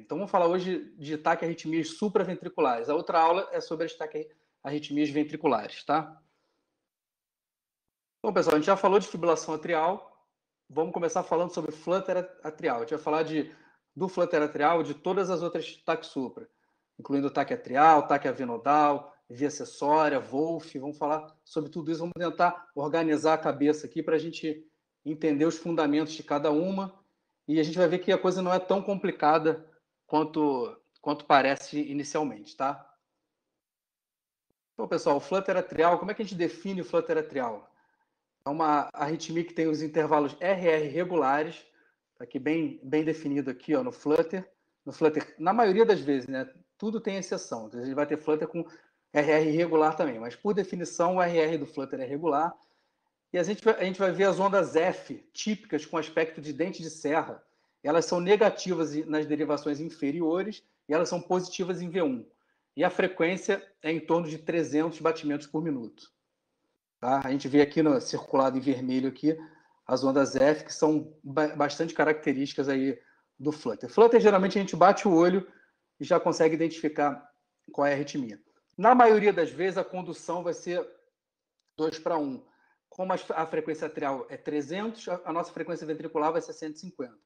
Então, vamos falar hoje de taquiarritmias supraventriculares. A outra aula é sobre as taquiarritmias ventriculares, tá? Bom, pessoal, a gente já falou de fibrilação atrial. Vamos começar falando sobre flutter atrial. A gente vai falar do flutter atrial e de todas as outras taques supra, incluindo taque atrial, taque avenodal, via acessória, Wolff. Vamos falar sobre tudo isso. Vamos tentar organizar a cabeça aqui para a gente entender os fundamentos de cada uma. E a gente vai ver que a coisa não é tão complicada quanto parece inicialmente, tá? Então, pessoal, o flutter atrial, como é que a gente define o flutter atrial? É uma arritmia que tem os intervalos RR regulares, tá aqui bem definido aqui, ó, no flutter. No flutter, na maioria das vezes, né? Tudo tem exceção. A gente vai ter flutter com RR irregular também, mas por definição o RR do flutter é regular. E a gente vai ver as ondas F típicas com aspecto de dente de serra. Elas são negativas nas derivações inferiores e elas são positivas em V1. E a frequência é em torno de 300 batimentos por minuto. Tá? A gente vê aqui no circulado em vermelho aqui as ondas F, que são bastante características aí do flutter. Flutter, geralmente, a gente bate o olho e já consegue identificar qual é a arritmia. Na maioria das vezes, a condução vai ser 2:1. Como a frequência atrial é 300, a nossa frequência ventricular vai ser 150.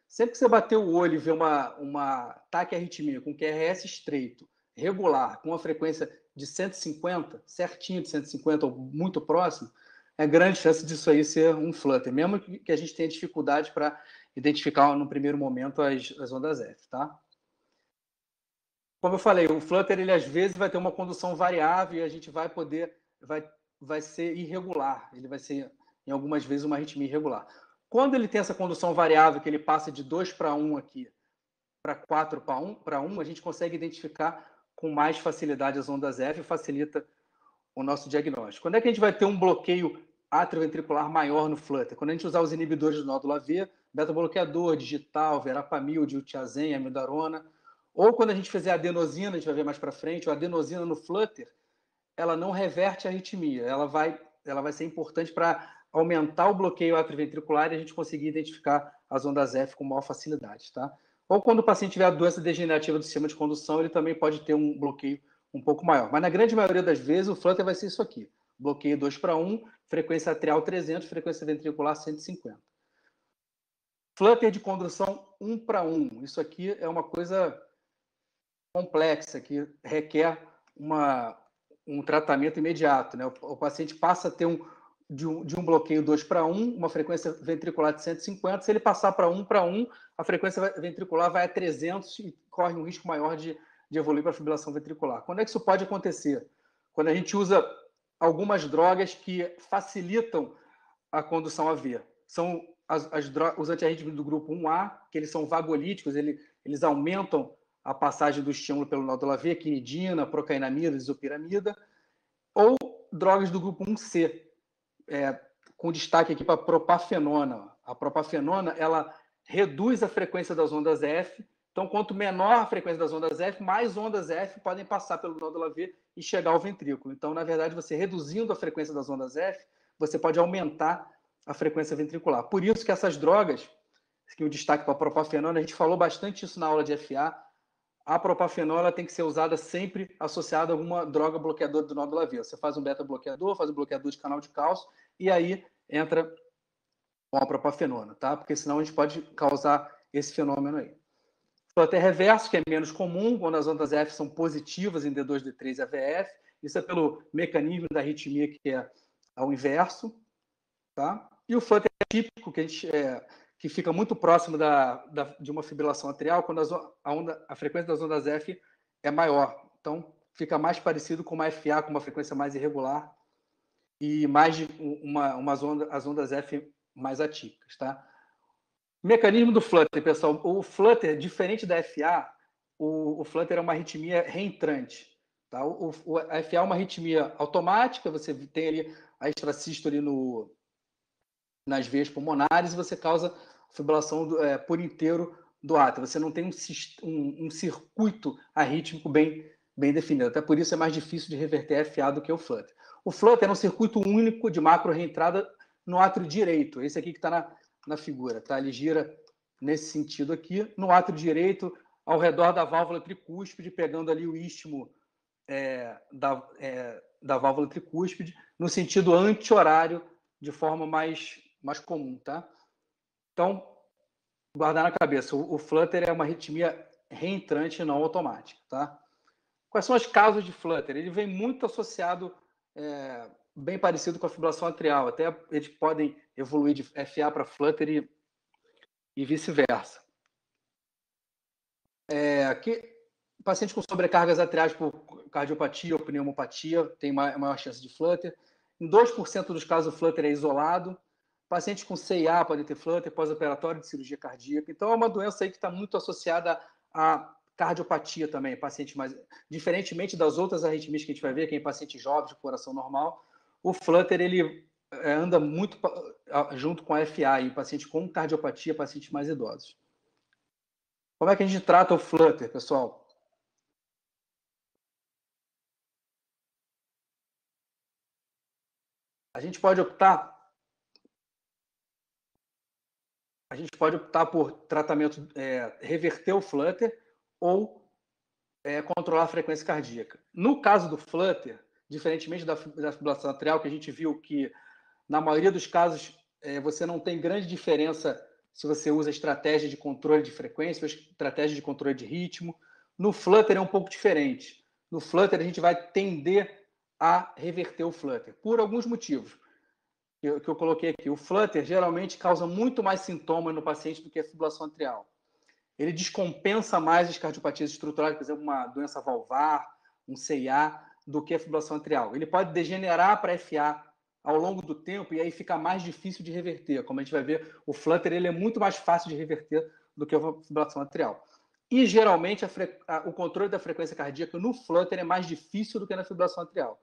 Sempre que você bater o olho e ver uma taquiarritmia com QRS estreito, regular, com uma frequência de 150, certinho de 150 ou muito próximo, é grande chance disso aí ser um flutter, mesmo que a gente tenha dificuldade para identificar no primeiro momento as ondas F, tá? Como eu falei, o flutter, ele às vezes vai ter uma condução variável e a gente vai ser irregular, ele vai ser, em algumas vezes, uma arritmia irregular. Quando ele tem essa condução variável, que ele passa de 2:1 aqui para 4:1, a gente consegue identificar com mais facilidade as ondas F e facilita o nosso diagnóstico. Quando é que a gente vai ter um bloqueio atrioventricular maior no flutter? Quando a gente usar os inibidores do nódulo AV, beta-bloqueador, digital, verapamil, diltiazem, amidarona, ou quando a gente fizer adenosina, a gente vai ver mais para frente, a adenosina no flutter, ela não reverte a arritmia, ela vai ser importante para aumentar o bloqueio atrioventricular e a gente conseguir identificar as ondas F com maior facilidade, tá? Ou quando o paciente tiver a doença degenerativa do sistema de condução, ele também pode ter um bloqueio um pouco maior. Mas na grande maioria das vezes, o flutter vai ser isso aqui. Bloqueio 2:1, frequência atrial 300, frequência ventricular 150. Flutter de condução 1:1. Isso aqui é uma coisa complexa, que requer um tratamento imediato, né? O paciente passa a ter de um bloqueio 2:1, uma frequência ventricular de 150. Se ele passar para 1:1, a frequência ventricular vai a 300 e corre um risco maior de evoluir para a fibrilação ventricular. Quando é que isso pode acontecer? Quando a gente usa algumas drogas que facilitam a condução AV. São os antiarrítmicos do grupo 1A, que eles são vagolíticos, eles aumentam a passagem do estímulo pelo nódulo AV, quinidina, procainamida, isopiramida, ou drogas do grupo 1C, com destaque aqui para a propafenona. A propafenona, ela reduz a frequência das ondas F, então quanto menor a frequência das ondas F, mais ondas F podem passar pelo nódulo AV e chegar ao ventrículo. Então, na verdade, você reduzindo a frequência das ondas F, você pode aumentar a frequência ventricular. Por isso que essas drogas, que o destaque para a propafenona, a gente falou bastante isso na aula de FA, a propafenona tem que ser usada sempre associada a alguma droga bloqueadora do nódulo AV. Você faz um beta-bloqueador, faz um bloqueador de canal de cálcio, e aí entra com a propafenona, tá? Porque senão a gente pode causar esse fenômeno aí. Flutter reverso, que é menos comum, quando as ondas F são positivas em D2, D3 e AVF. Isso é pelo mecanismo da arritmia, que é ao inverso, tá? E o flutter típico, que fica muito próximo de uma fibrilação atrial, quando a frequência das ondas F é maior. Então, fica mais parecido com uma FA, com uma frequência mais irregular, e mais de as ondas F mais atípicas, tá? Mecanismo do flutter, pessoal. O flutter, diferente da FA, o flutter é uma arritmia reentrante. Tá? A FA é uma arritmia automática, você tem ali a extrasístole nas veias pulmonares e você causa fibrilação por inteiro do átrio. Você não tem um circuito arrítmico bem definido. Até por isso é mais difícil de reverter a FA do que o flutter. O flutter é um circuito único de macro reentrada no átrio direito. Esse aqui que está na figura, tá? Ele gira nesse sentido aqui. No átrio direito, ao redor da válvula tricúspide, pegando ali o istmo da válvula tricúspide, no sentido anti-horário, de forma mais comum, tá? Então, guardar na cabeça, o flutter é uma arritmia reentrante não automática, tá? Quais são as causas de flutter? Ele vem muito associado, bem parecido com a fibrilação atrial, até eles podem evoluir de FA para flutter e vice-versa. Aqui, pacientes com sobrecargas atriais por cardiopatia ou pneumopatia tem maior chance de flutter. Em 2% dos casos, o flutter é isolado. Pacientes com CIA podem ter flutter pós-operatório de cirurgia cardíaca. Então, é uma doença aí que está muito associada à cardiopatia também. Paciente mais, diferentemente das outras arritmias que a gente vai ver, que é em pacientes jovens de coração normal, o flutter ele anda muito junto com a FA, em pacientes com cardiopatia, pacientes mais idosos. Como é que a gente trata o flutter, pessoal? A gente pode optar por tratamento, reverter o flutter ou controlar a frequência cardíaca. No caso do flutter, diferentemente da fibrilação atrial, que a gente viu que, na maioria dos casos, você não tem grande diferença se você usa estratégia de controle de frequência ou estratégia de controle de ritmo. No flutter é um pouco diferente. No flutter, a gente vai tender a reverter o flutter, por alguns motivos que eu coloquei aqui. O flutter geralmente causa muito mais sintomas no paciente do que a fibrilação atrial. Ele descompensa mais as cardiopatias estruturais, por exemplo, uma doença valvar, um CIA, do que a fibrilação atrial. Ele pode degenerar para FA ao longo do tempo e aí fica mais difícil de reverter. Como a gente vai ver, o flutter ele é muito mais fácil de reverter do que a fibrilação atrial. E, geralmente, o controle da frequência cardíaca no flutter é mais difícil do que na fibrilação atrial.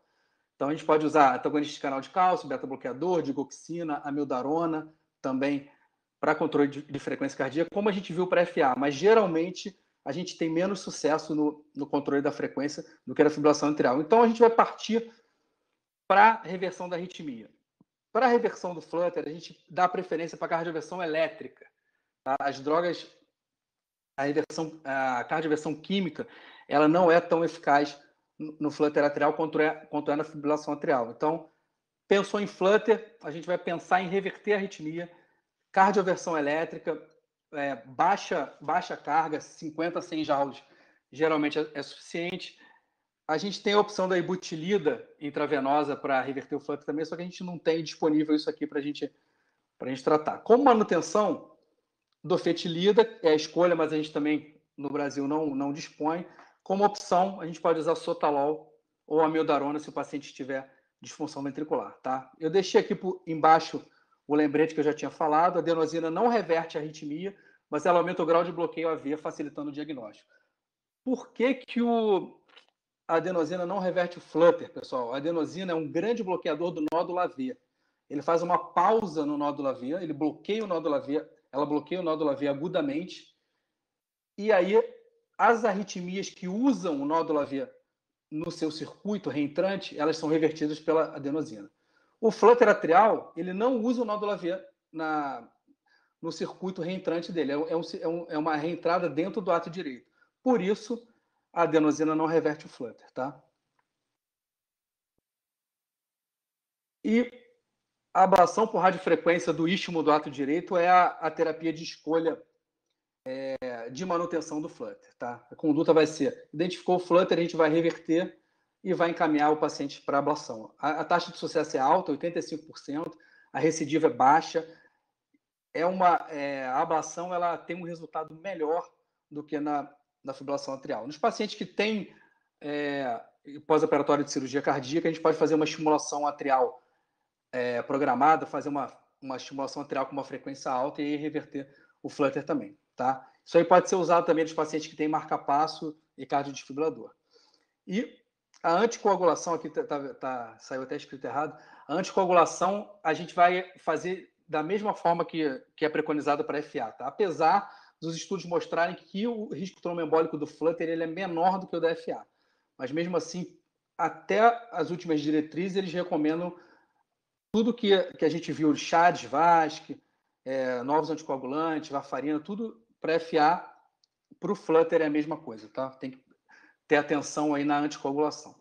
Então, a gente pode usar antagonista de canal de cálcio, beta-bloqueador, digoxina, amiodarona, também para controle de frequência cardíaca, como a gente viu para FA, mas geralmente a gente tem menos sucesso no controle da frequência do que na fibrilação atrial. Então, a gente vai partir para a reversão da arritmia. Para a reversão do flutter, a gente dá preferência para a cardioversão elétrica. Tá? As drogas, a cardioversão química, ela não é tão eficaz no flutter atrial quanto é na fibrilação atrial. Então, pensou em flutter, a gente vai pensar em reverter a arritmia, cardioversão elétrica, baixa carga, 50 a 100 joules, geralmente é suficiente. A gente tem a opção da ibutilida intravenosa para reverter o flutter também, só que a gente não tem disponível isso aqui para a gente tratar. Como manutenção, dofetilida é a escolha, mas a gente também, no Brasil, não dispõe. Como opção, a gente pode usar sotalol ou amiodarona se o paciente tiver disfunção ventricular. Tá? Eu deixei aqui embaixo o lembrete que eu já tinha falado. A adenosina não reverte a arritmia, mas ela aumenta o grau de bloqueio AV, facilitando o diagnóstico. Por que a adenosina não reverte o flutter, pessoal? A adenosina é um grande bloqueador do nódulo AV. Ele faz uma pausa no nódulo AV, ele bloqueia o nódulo AV, ela bloqueia o nódulo AV agudamente, e aí as arritmias que usam o nódulo AV no seu circuito reentrante, elas são revertidas pela adenosina. O flutter atrial, ele não usa o nódulo AV no circuito reentrante dele, é uma reentrada dentro do ato direito. Por isso, a adenosina não reverte o flutter, tá? E a ablação por radiofrequência do istmo do ato direito é a terapia de escolha de manutenção do flutter, tá? A conduta vai ser, identificou o flutter, a gente vai reverter e vai encaminhar o paciente para ablação. A taxa de sucesso é alta, 85%, a recidiva é baixa. A ablação ela tem um resultado melhor do que na fibrilação atrial. Nos pacientes que têm pós-operatório de cirurgia cardíaca, a gente pode fazer uma estimulação atrial programada, fazer uma estimulação atrial com uma frequência alta e aí reverter o flutter também, tá? Isso aí pode ser usado também nos pacientes que têm marca-passo e cardiodesfibrilador. E a anticoagulação, aqui saiu até escrito errado, a anticoagulação a gente vai fazer da mesma forma que é preconizada para FA, tá? Apesar dos estudos mostrarem que o risco tromboembólico do flutter ele é menor do que o da FA. Mas mesmo assim, até as últimas diretrizes, eles recomendam tudo que a gente viu, CHADS, VASC, novos anticoagulantes, varfarina, tudo para FA Para o Flutter é a mesma coisa, tá? Tem que ter atenção aí na anticoagulação.